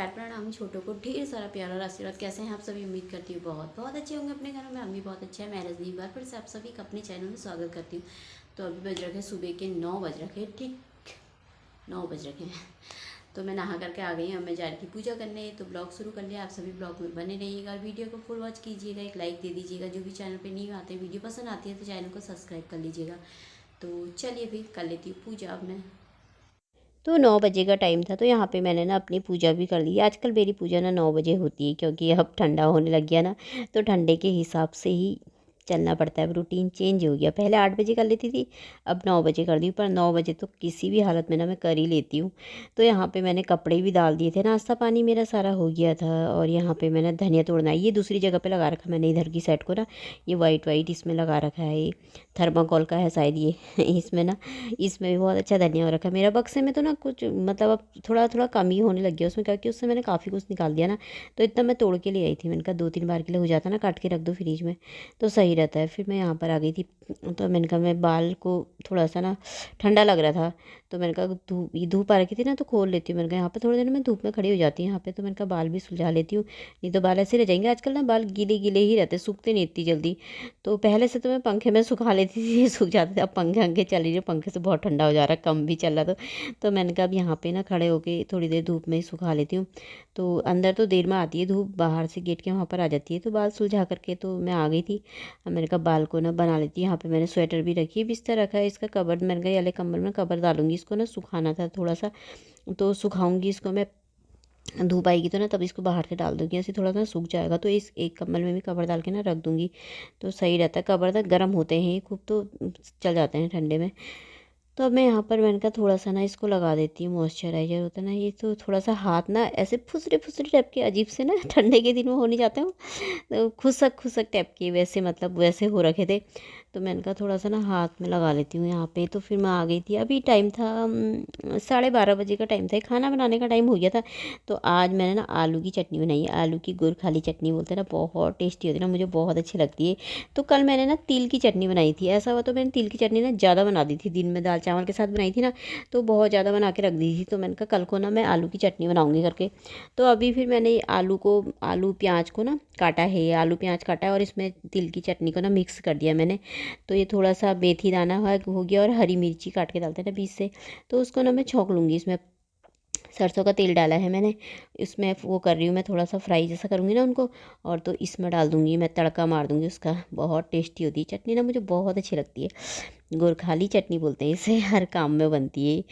नमस्कार प्रणाम। छोटों को ढेर सारा प्यार और आशीर्वाद। कैसे हैं आप सभी? उम्मीद करती हूँ बहुत बहुत अच्छे होंगे अपने घरों में। हम भी बहुत अच्छे हैं। मैं रजनी बार फिर से आप सभी का अपने चैनल में स्वागत करती हूँ। तो अभी बज रखे सुबह के 9 बज रखे, ठीक 9 बज रखे हैं। तो मैं नहा करके आ गई हूँ। मैं जा रही थी पूजा करने, तो ब्लॉग शुरू कर लिया। आप सभी ब्लॉग में बने रहिएगा और वीडियो को फुल वॉच कीजिएगा। एक लाइक दे दीजिएगा। जो भी चैनल पर नहीं आते, वीडियो पसंद आती है तो चैनल को सब्सक्राइब कर लीजिएगा। तो चलिए फिर कर लेती हूँ पूजा अब मैं। तो 9 बजे का टाइम था, तो यहाँ पे मैंने ना अपनी पूजा भी कर ली। आजकल मेरी पूजा ना 9 बजे होती है, क्योंकि अब ठंडा होने लग गया ना, तो ठंडे के हिसाब से ही चलना पड़ता है। अब रूटीन चेंज हो गया। पहले 8 बजे कर लेती थी, अब 9 बजे कर दी। पर 9 बजे तो किसी भी हालत में ना मैं कर ही लेती हूँ। तो यहाँ पे मैंने कपड़े भी डाल दिए थे। नाश्ता पानी मेरा सारा हो गया था। और यहाँ पे मैंने धनिया तोड़ना है, ये दूसरी जगह पे लगा रखा मैंने, इधर की साइड को ना। ये वाइट वाइट इसमें लगा रखा है, ये थर्माकोल का है शायद ये इसमें ना, इसमें भी बहुत अच्छा धनिया हो रखा है। मेरा बक्से में तो ना कुछ मतलब अब थोड़ा थोड़ा कम ही होने लग गया उसमें, क्योंकि उससे मैंने काफ़ी कुछ निकाल दिया ना। तो इतना मैं तोड़ के ले आई थी। मैंने कहा 2-3 बार के लिए हो जाता ना, काट के रख दो फ्रिज में तो सही रहता है। फिर मैं यहाँ पर आ गई थी, तो मैंने कहा मैं बाल को थोड़ा सा ना ठंडा लग रहा था, तो मैंने कहा धूप आ रखी थी ना, तो खोल लेती हूँ। मैंने कहा यहाँ पे थोड़ी देर में धूप में खड़ी हो जाती हूँ यहाँ पे, तो मैंने कहा बाल भी सुलझा लेती हूँ, नहीं तो बाल ऐसे रह जाएंगे। आजकल ना बाल गीले गीले ही रहते, सूखते नहीं इतनी जल्दी। तो पहले से तो मैं पंखे में सुखा लेती थी, सूख जाते थे। अब पंखे अंखे चल रही है, पंखे से बहुत ठंडा हो जा रहा है, कम भी चल रहा। तो मैंने कहा अब यहाँ पे ना खड़े होके थोड़ी देर धूप में ही सुखा लेती हूँ। तो अंदर तो देर में आती है धूप, बाहर से गेट के वहाँ पर आ जाती है। तो बाल सुलझा करके तो मैं आ गई थी। अब मैंने कहा बाल को ना बना लेती हूँ। यहाँ पे मैंने स्वेटर भी रखी है, बिस्तर रखा है इसका, कवर। मैंने कहा वाले कम्बल में कवर डालूंगी, इसको ना सुखाना था थोड़ा सा, तो सुखाऊंगी इसको मैं। धूप आएगी तो ना तब इसको बाहर से डाल दूंगी, ऐसे थोड़ा सा सूख जाएगा। तो इस एक कम्बल में भी कवर डाल के ना रख दूंगी, तो सही रहता है। कवर ना गर्म होते हैं ये खूब, तो चल जाते हैं ठंडे में। तो अब मैं यहाँ पर मैंने कहा थोड़ा सा ना इसको लगा देती हूँ, मॉइस्चराइजर होता है ना ये। तो थोड़ा सा हाथ ना ऐसे फुसरे फुसरे टाइप के अजीब से ना ठंडे के दिन में हो नहीं जाते हो, तो खुसक खुसक टाइप के वैसे, मतलब वैसे हो रखे थे। तो मैंने कहा थोड़ा सा ना हाथ में लगा लेती हूँ यहाँ पे। तो फिर मैं आ गई थी। अभी टाइम था 12:30 बजे का टाइम था, खाना बनाने का टाइम हो गया था। तो आज मैंने ना आलू की चटनी बनाई है। आलू की गुरखाली चटनी बोलते हैं ना, बहुत टेस्टी होती है ना, मुझे बहुत अच्छी लगती है। तो कल मैंने ना तिल की चटनी बनाई थी। ऐसा हुआ तो मैंने तिल की चटनी ना ज़्यादा बना दी थी, दिन में दाल चावल के साथ बनाई थी ना, तो बहुत ज़्यादा बना के रख दी थी। तो मैंने कहा कल को ना मैं आलू की चटनी बनाऊंगी करके। तो अभी फिर मैंने आलू प्याज को ना काटा है, आलू प्याज काटा है, और इसमें तिल की चटनी को ना मिक्स कर दिया मैंने। तो ये थोड़ा सा मेथी दाना हो गया, और हरी मिर्ची काट के डालते हैं ना बीच से, तो उसको ना मैं छौंक लूँगी। इसमें सरसों का तेल डाला है मैंने, इसमें वो कर रही हूँ मैं, थोड़ा सा फ्राई जैसा करूँगी ना उनको, और तो इसमें डाल दूँगी मैं, तड़का मार दूँगी उसका। बहुत टेस्टी होती है चटनी ना, मुझे बहुत अच्छी लगती है। गोरखाली चटनी बोलते हैं इसे, हर काम में बनती है।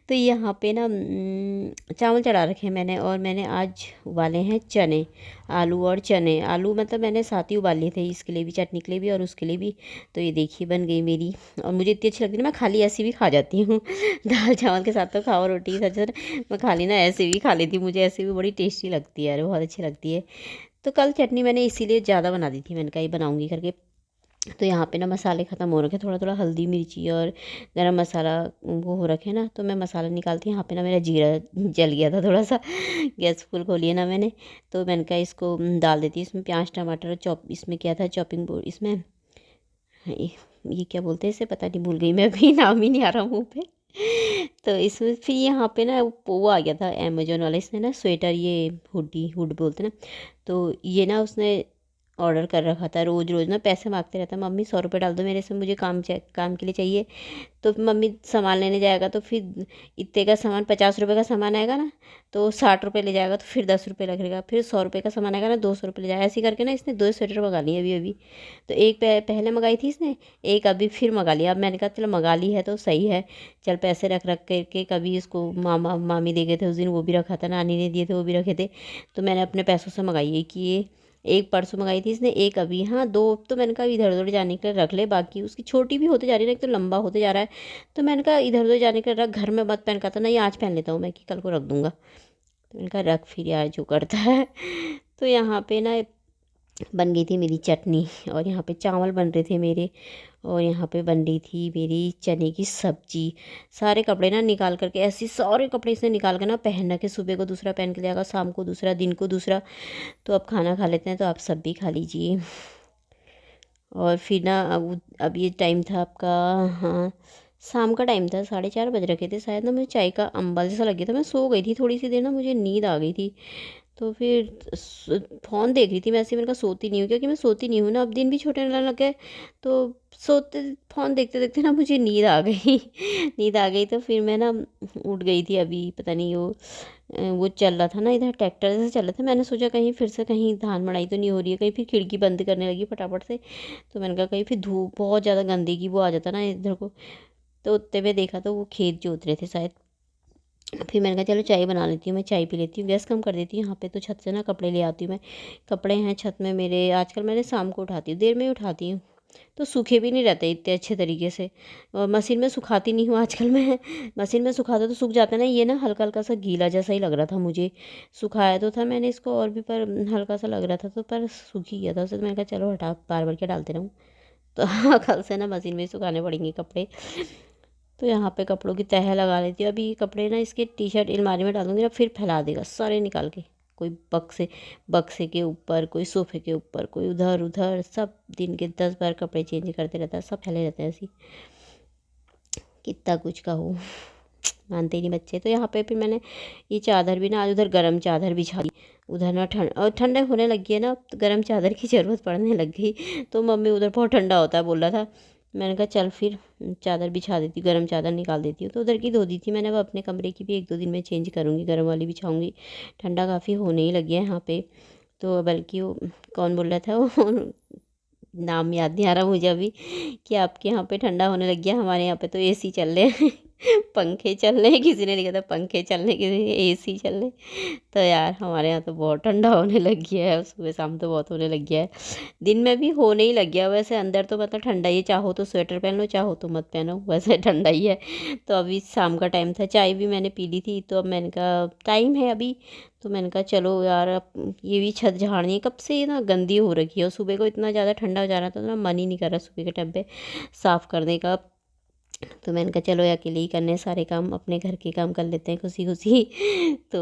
तो यहाँ पे ना चावल चढ़ा रखे हैं मैंने, और मैंने आज उबाले हैं चने, आलू और चने। आलू मतलब मैंने साथ ही उबाल लिए थे, इसके लिए भी, चटनी के लिए भी और उसके लिए भी। तो ये देखिए बन गई मेरी, और मुझे इतनी अच्छी लगती है ना, मैं खाली ऐसी भी खा जाती हूँ दाल चावल के साथ तो खाओ, रोटी के साथ मैं खाली ना ऐसे भी खा लेती हूँ, मुझे ऐसे भी बड़ी टेस्टी लगती है यार, बहुत अच्छी लगती है। तो कल चटनी मैंने इसीलिए ज़्यादा बना दी थी, मैंने कहा ये बनाऊँगी करके। तो यहाँ पे ना मसाले ख़त्म हो रखे, थोड़ा थोड़ा हल्दी मिर्ची और गरम मसाला वो हो रखे ना, तो मैं मसाला निकालती हूँ। यहाँ पे ना मेरा जीरा जल गया था थोड़ा सा गैस फुल खोलिए ना मैंने। तो मैंने कहा इसको डाल देती हूँ इसमें, प्याज टमाटर चॉप इसमें किया था, चॉपिंग बोर्ड इसमें। ये क्या बोलते हैं इसे, पता नहीं, भूल गई मैं अभी, नाम ही नहीं आ रहा मुँह पे। तो इसमें फिर यहाँ पे ना वो आ गया था अमेजोन वाला, इसने ना स्वेटर, ये हुड बोलते हैं ना, तो ये ना उसने ऑर्डर कर रखा था। रोज़ रोज़ ना पैसे मांगते रहता, मम्मी 100 रुपये डाल दो मेरे से, मुझे काम के लिए चाहिए। तो मम्मी सामान लेने जाएगा, तो फिर इतने का सामान, 50 रुपये का सामान आएगा ना, तो 60 रुपये ले जाएगा, तो फिर 10 रुपये लगेगा। फिर 100 रुपये का सामान आएगा ना, 200 रुपये ले जाएगा। ऐसे करके ना इसने 2 स्वेटर मंगा लिए अभी अभी। तो एक पहले मंगाई थी इसने, एक अभी फिर मंगा लिया। अब मैंने कहा चलो मंगा ली है तो सही है, चल पैसे रख रख करके, कभी इसको मामा मामी दे गए थे उस दिन, वो भी रखा था, नानी ने दिए थे वो भी रखे थे। तो मैंने अपने पैसों से मंगाई है कि ये एक परसों मंगाई थी इसने, एक अभी, हाँ 2 तो मैंने कहा इधर उधर जाने के लिए रख ले, बाकी उसकी छोटी भी होते जा रही है ना, एक तो लंबा होते जा रहा है। तो मैंने कहा इधर उधर जाने के लिए रख, घर में मत पहन का था ना, ये आज पहन लेता हूँ मैं कि कल को रख दूँगा। तो मैंने कहा रख फिर यार जो करता है तो यहाँ पे ना बन गई थी मेरी चटनी, और यहाँ पे चावल बन रहे थे मेरे, और यहाँ पे बन रही थी मेरी चने की सब्जी। सारे कपड़े ना निकाल करके, ऐसे सारे कपड़े इसने निकाल कर ना पहन रखे, सुबह को दूसरा पहन के जाएगा, शाम को दूसरा, दिन को दूसरा। तो अब खाना खा लेते हैं, तो आप सब भी खा लीजिए। और फिर ना अब ये टाइम था आपका, हाँ शाम का टाइम था, 4:30 बज रखे थे शायद ना। मुझे चाय का अम्बल जैसा लग गया था, मैं सो गई थी थोड़ी सी देर ना, मुझे नींद आ गई थी। तो फिर फ़ोन देख रही थी मैं, ऐसे मैंने कहा सोती नहीं हूँ, क्योंकि मैं सोती नहीं हूँ ना, अब दिन भी छोटे लगने लग गए। तो सोते फ़ोन देखते देखते ना मुझे नींद आ गई नींद आ गई, तो फिर मैं ना उठ गई थी अभी। पता नहीं वो चल रहा था ना इधर, ट्रैक्टर जैसे चल रहा था। मैंने सोचा कहीं फिर से कहीं धान मड़ाई तो नहीं हो रही है कहीं, फिर खिड़की बंद करने लगी फटाफट से। तो मैंने कहा कहीं फिर धूप बहुत ज़्यादा गंदगी वो आ जाता ना इधर को। तो उतने में देखा तो वो खेत जोत रहे थे शायद। फिर मैंने कहा चलो चाय बना लेती हूँ, मैं चाय पी लेती हूँ, गैस कम कर देती हूँ। यहाँ पे तो छत से ना कपड़े ले आती हूँ मैं। कपड़े हैं छत में मेरे, आजकल मैंने शाम को उठाती हूँ, देर में ही उठाती हूँ। तो सूखे भी नहीं रहते इतने अच्छे तरीके से। और मशीन में सुखाती नहीं हूँ आजकल मैं मशीन में सुखाता तो सूख जाता ना, ये ना हल्का हल्का सा गीला जैसा ही लग रहा था मुझे। सुखाया तो था मैंने इसको और भी, पर हल्का सा लग रहा था, तो पर सूख ही गया था उसे। तो मैंने कहा चलो हटा, बार बार क्या डालते रहूँ। तो कल से ना मशीन में ही सुखाने पड़ेंगे कपड़े। तो यहाँ पे कपड़ों की तह लगा लेती हूँ। अभी कपड़े ना इसके टी शर्ट अलमारी में डालूंगी ना, फिर फैला देगा सारे निकाल के। कोई बक्से के ऊपर, कोई सोफे के ऊपर, कोई उधर उधर, सब दिन के 10 बार कपड़े चेंज करते रहता है, सब फैले रहते हैं ऐसे। कितना कुछ का हो, मानते ही नहीं बच्चे। तो यहाँ पे फिर मैंने ये चादर भी ना आज उधर गर्म चादर बिछा दी। उधर ना ठंड और ठंडे होने लगी है ना, तो गर्म चादर की ज़रूरत पड़ने लग गई। तो मम्मी उधर बहुत ठंडा होता है बोल रहा था। मैंने कहा चल फिर चादर बिछा देती हूँ, गर्म चादर निकाल देती हूँ। तो उधर की धो दी थी मैंने, अब अपने कमरे की भी 1-2 दिन में चेंज करूँगी, गर्म वाली बिछाऊँगी। ठंडा काफ़ी होने ही लगी है यहाँ पे। तो बल्कि वो कौन बोल रहा था वो नाम याद नहीं आ रहा मुझे अभी, कि आपके यहाँ पे ठंडा होने लग गया, हमारे यहाँ पे तो एसी चल रहे हैं पंखे चल रहे हैं, किसी ने लिखा था पंखे चल रहे, किसी ने एसी चल रहे। तो यार हमारे यहाँ तो बहुत ठंडा होने लग गया है, सुबह शाम तो बहुत होने लग गया है, दिन में भी होने ही लग गया। वैसे अंदर तो मतलब ठंडा ही, चाहो तो स्वेटर पहन लो, चाहो तो मत पहनो, वैसे ठंडा ही है। तो अभी शाम का टाइम था, चाय भी मैंने पी ली थी, तो अब मैंने कहा टाइम है अभी, तो मैंने कहा चलो यार अब ये भी छत झाड़नी है, कब से ये ना गंदी हो रखी है। और सुबह को इतना ज़्यादा ठंडा हो जा रहा था तो ना मन ही नहीं कर रहा सुबह के टाइम पे साफ़ करने का। तो मैंने कहा चलो अकेले ही करने सारे काम, अपने घर के काम कर लेते हैं खुशी खुशी तो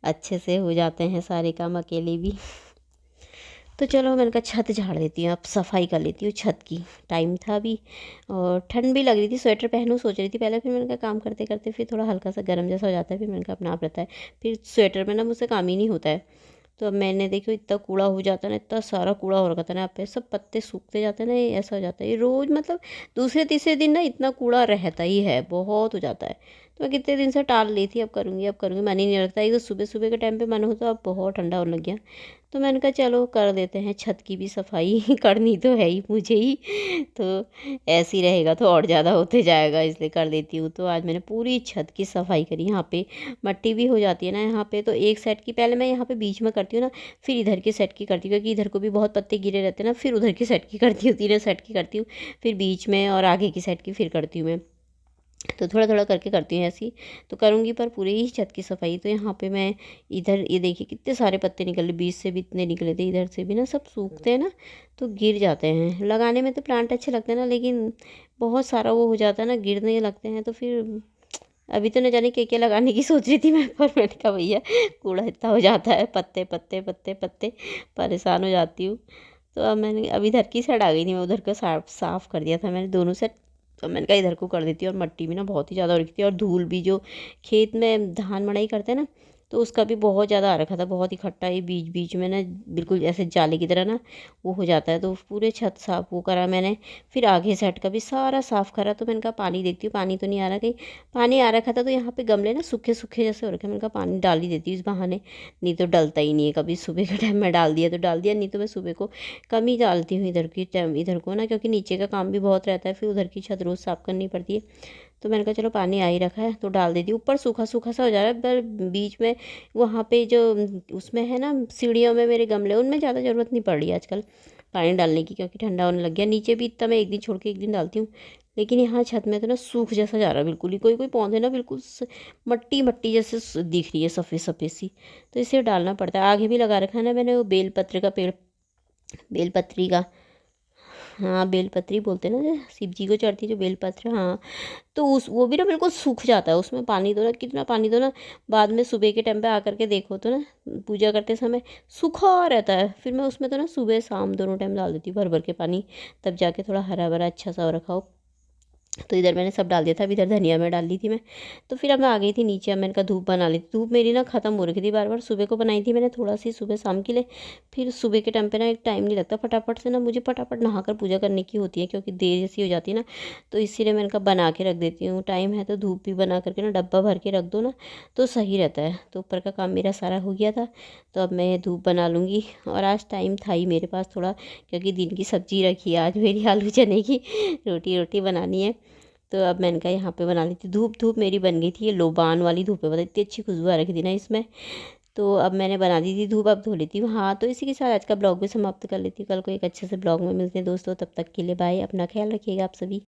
अच्छे से हो जाते हैं सारे काम अकेले भी। तो चलो मैंने कहा छत झाड़ देती हूँ, अब सफाई कर लेती हूँ छत की। टाइम था अभी और ठंड भी लग रही थी, स्वेटर पहनूँ सोच रही थी पहले, फिर मैंने कहा काम करते करते फिर थोड़ा हल्का सा गर्म जैसा हो जाता है, फिर मैंने कहा अपना आप रहता है, फिर स्वेटर में ना मुझसे काम ही नहीं होता है। तो अब मैंने देखो इतना कूड़ा हो जाता है ना, इतना सारा कूड़ा हो रखा था ना, यहाँ पे सब पत्ते सूखते जाते हैं ना, ये ऐसा हो जाता है ये रोज़, मतलब दूसरे तीसरे दिन ना इतना कूड़ा रहता ही है, बहुत हो जाता है। तो मैं कितने दिन से टाल ली थी, अब करूँगी अब करूँगी, मन ही नहीं लगता। एक तो सुबह सुबह के टाइम पे मन होता, अब बहुत ठंडा होने लग गया। तो मैंने कहा चलो कर देते हैं छत की भी सफाई करनी तो है ही मुझे ही, तो ऐसे ही रहेगा तो और ज़्यादा होते जाएगा, इसलिए कर देती हूँ। तो आज मैंने पूरी छत की सफाई करी। यहाँ पे मट्टी भी हो जाती है ना यहाँ पे, तो एक सेट की पहले मैं यहाँ पे बीच में करती हूँ ना, फिर इधर की सेट की करती हूँ, क्योंकि इधर को भी बहुत पत्ते गिरे रहते हैं ना, फिर उधर की सेट की करती हूँ, तीनों सेट की करती हूँ, फिर बीच में और आगे की सेट की फिर करती हूँ मैं। तो थोड़ा थोड़ा करके करती हूँ ऐसी। तो करूँगी पर पूरी ही छत की सफाई। तो यहाँ पे मैं इधर ये देखिए कितने सारे पत्ते निकले, बीच से भी इतने निकले थे, इधर से भी ना, सब सूखते हैं ना तो गिर जाते हैं। लगाने में तो प्लांट अच्छे लगते हैं ना, लेकिन बहुत सारा वो हो जाता है ना, गिरने लगते हैं। तो फिर अभी तो न जाने क्या लगाने की सोच रही थी मैं, पर मैंने कहा भैया कूड़ा इतना हो जाता है, पत्ते पत्ते पत्ते पत्ते, परेशान हो जाती हूँ। तो अब मैंने अभी इधर की साइड आ गई थी मैं, उधर का साफ़ कर दिया था मैंने दोनों साइड। तो मैंने कहा इधर को कर देती हूँ। और मट्टी भी ना बहुत ही ज़्यादा हो रखी थी, और धूल भी, जो खेत में धान मड़ाई करते हैं ना, तो उसका भी बहुत ज़्यादा आ रखा था, बहुत इकट्ठा ही बीच बीच में ना, बिल्कुल ऐसे जाले की तरह ना वो हो जाता है। तो पूरे छत साफ वो करा मैंने, फिर आगे सेट का भी सारा साफ़ करा। तो मैंने कहा पानी देखती हूँ, पानी तो नहीं आ रहा कहीं, पानी आ रखा था। तो यहाँ पे गमले ना सूखे सूखे जैसे हो रखे, मैंने कहा पानी डाल ही देती हूँ इस बहाने, नहीं तो डलता ही नहीं है कभी। सुबह के टाइम में डाल दिया तो डाल दिया, नहीं तो मैं सुबह को कम ही डालती हूँ इधर की टाइम, इधर को ना, क्योंकि नीचे का काम भी बहुत रहता है, फिर उधर की छत रोज़ साफ़ करनी पड़ती है। तो मैंने कहा चलो पानी आ ही रखा है तो डाल देती हूँ। ऊपर सूखा सूखा सा हो जा रहा है, पर बीच में वहाँ पे जो उसमें है ना सीढ़ियों में मेरे गमले, उनमें ज़्यादा ज़रूरत नहीं पड़ रही है आजकल पानी डालने की, क्योंकि ठंडा होने लग गया। नीचे भी इतना मैं एक दिन छोड़ के एक दिन डालती हूँ, लेकिन यहाँ छत में तो ना सूख जैसा जा रहा है बिल्कुल ही, कोई कोई पौधे ना बिल्कुल मट्टी मट्टी जैसे दिख रही है, सफ़ेद सफ़ेद सी। तो इसे डालना पड़ता है। आगे भी लगा रखा है ना मैंने वो बेलपत्र का पेड़, बेलपत्री का, हाँ बेलपत्री बोलते हैं ना, जो शिव जी को चढ़ती है जो बेलपत्र, हाँ। तो उस वो भी ना बिल्कुल सूख जाता है, उसमें पानी दो ना, कितना पानी दो ना, बाद में सुबह के टाइम पे आकर के देखो तो ना, पूजा करते समय सूखा रहता है। फिर मैं उसमें तो ना सुबह शाम दोनों टाइम डाल देती हूँ भर भर के पानी, तब जाके थोड़ा हरा भरा अच्छा सा हो रखा हो। तो इधर मैंने सब डाल दिया था। अब इधर धनिया में डाल दी थी मैं। तो फिर अब मैं आ गई थी नीचे। अब मैंने कहा धूप बना ली थी। धूप मेरी ना ख़त्म हो रही थी बार बार। सुबह को बनाई थी मैंने थोड़ा सी, सुबह शाम के लिए। फिर सुबह के टाइम पे ना एक टाइम नहीं लगता, फटाफट से ना मुझे फटाफट नहाकर पूजा करने की होती है, क्योंकि देर जैसी हो जाती है ना। तो इसीलिए मैंने कहा बना के रख देती हूँ, टाइम है तो धूप भी बना करके ना डब्बा भर के रख दो ना तो सही रहता है। तो ऊपर का काम मेरा सारा हो गया था। तो अब मैं धूप बना लूँगी। और आज टाइम था ही मेरे पास थोड़ा, क्योंकि दिन की सब्ज़ी रखी है आज मेरी, आलू चने की रोटी रोटी बनानी है। तो अब मैंने कहा यहाँ पे बना ली थी। धूप धूप मेरी बन गई थी। ये लोबान वाली धूप है, पता इतनी अच्छी खुशबू आ रखी थी ना इसमें। तो अब मैंने बना दी थी धूप, अब धो लेती हूँ। हाँ, तो इसी के साथ आज का ब्लॉग भी समाप्त कर लेती हूँ। कल को एक अच्छे से ब्लॉग में मिलते हैं दोस्तों। तब तक के लिए बाय। अपना ख्याल रखिएगा आप सभी।